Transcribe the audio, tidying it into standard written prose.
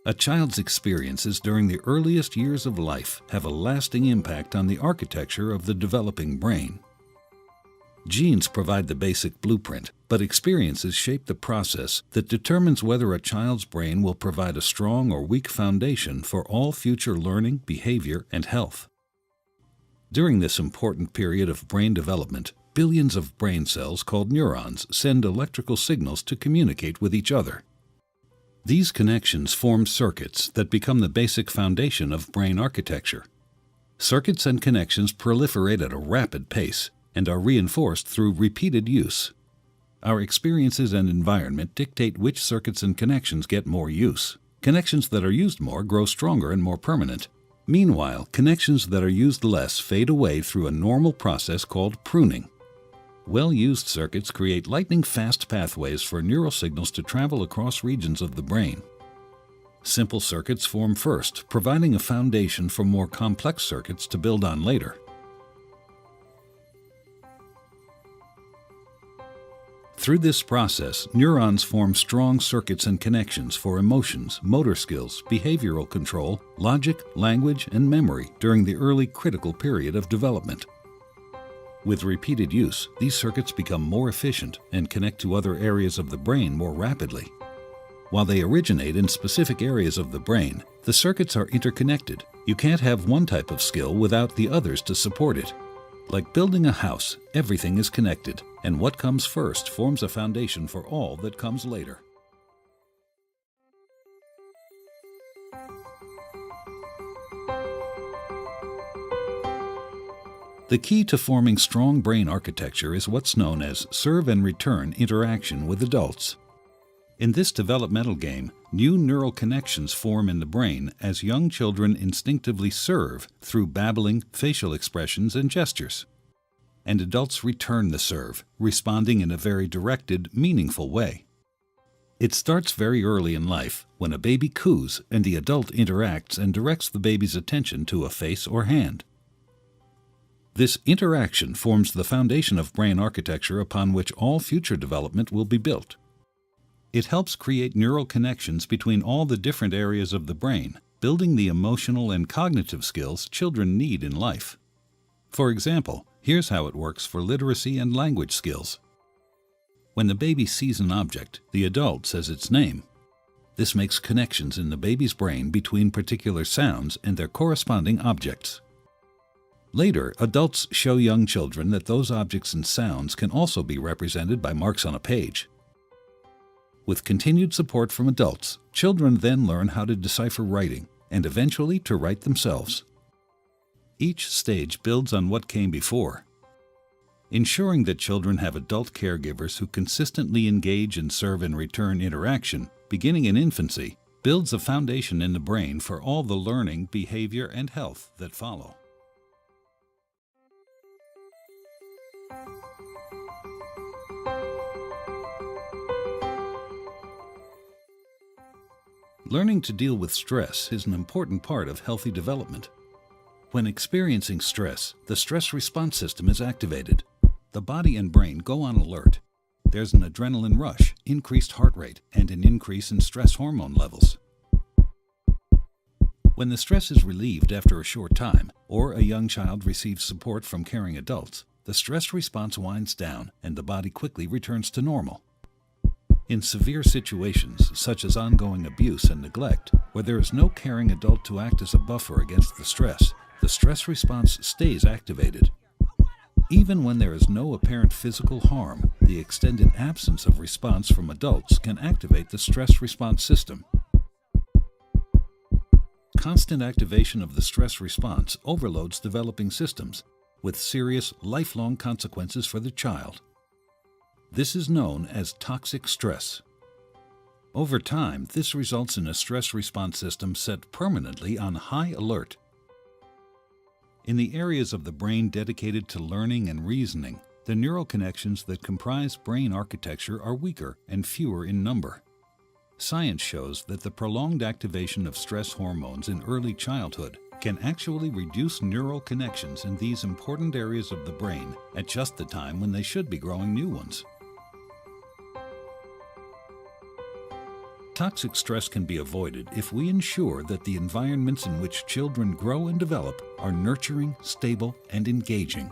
A child's experiences during the earliest years of life have a lasting impact on the architecture of the developing brain. Genes provide the basic blueprint, but experiences shape the process that determines whether a child's brain will provide a strong or weak foundation for all future learning, behavior, and health. During this important period of brain development, billions of brain cells called neurons send electrical signals to communicate with each other. These connections form circuits that become the basic foundation of brain architecture. Circuits and connections proliferate at a rapid pace and are reinforced through repeated use. Our experiences and environment dictate which circuits and connections get more use. Connections that are used more grow stronger and more permanent. Meanwhile, connections that are used less fade away through a normal process called pruning. Well-used circuits create lightning-fast pathways for neural signals to travel across regions of the brain. Simple circuits form first, providing a foundation for more complex circuits to build on later. Through this process, neurons form strong circuits and connections for emotions, motor skills, behavioral control, logic, language, and memory during the early critical period of development. With repeated use, these circuits become more efficient and connect to other areas of the brain more rapidly. While they originate in specific areas of the brain, the circuits are interconnected. You can't have one type of skill without the others to support it. Like building a house, everything is connected, and what comes first forms a foundation for all that comes later. The key to forming strong brain architecture is what's known as serve and return interaction with adults. In this developmental game, new neural connections form in the brain as young children instinctively serve through babbling, facial expressions, and gestures. And adults return the serve, responding in a very directed, meaningful way. It starts very early in life, when a baby coos and the adult interacts and directs the baby's attention to a face or hand. This interaction forms the foundation of brain architecture upon which all future development will be built. It helps create neural connections between all the different areas of the brain, building the emotional and cognitive skills children need in life. For example, here's how it works for literacy and language skills. When the baby sees an object, the adult says its name. This makes connections in the baby's brain between particular sounds and their corresponding objects. Later, adults show young children that those objects and sounds can also be represented by marks on a page. With continued support from adults, children then learn how to decipher writing and eventually to write themselves. Each stage builds on what came before. Ensuring that children have adult caregivers who consistently engage in serve and return interaction, beginning in infancy, builds a foundation in the brain for all the learning, behavior, and health that follow. Learning to deal with stress is an important part of healthy development. When experiencing stress, the stress response system is activated. The body and brain go on alert. There's an adrenaline rush, increased heart rate, and an increase in stress hormone levels. When the stress is relieved after a short time, or a young child receives support from caring adults, the stress response winds down and the body quickly returns to normal. In severe situations, such as ongoing abuse and neglect, where there is no caring adult to act as a buffer against the stress response stays activated. Even when there is no apparent physical harm, the extended absence of response from adults can activate the stress response system. Constant activation of the stress response overloads developing systems, with serious, lifelong consequences for the child. This is known as toxic stress. Over time, this results in a stress response system set permanently on high alert. In the areas of the brain dedicated to learning and reasoning, the neural connections that comprise brain architecture are weaker and fewer in number. Science shows that the prolonged activation of stress hormones in early childhood can actually reduce neural connections in these important areas of the brain at just the time when they should be growing new ones. Toxic stress can be avoided if we ensure that the environments in which children grow and develop are nurturing, stable, and engaging.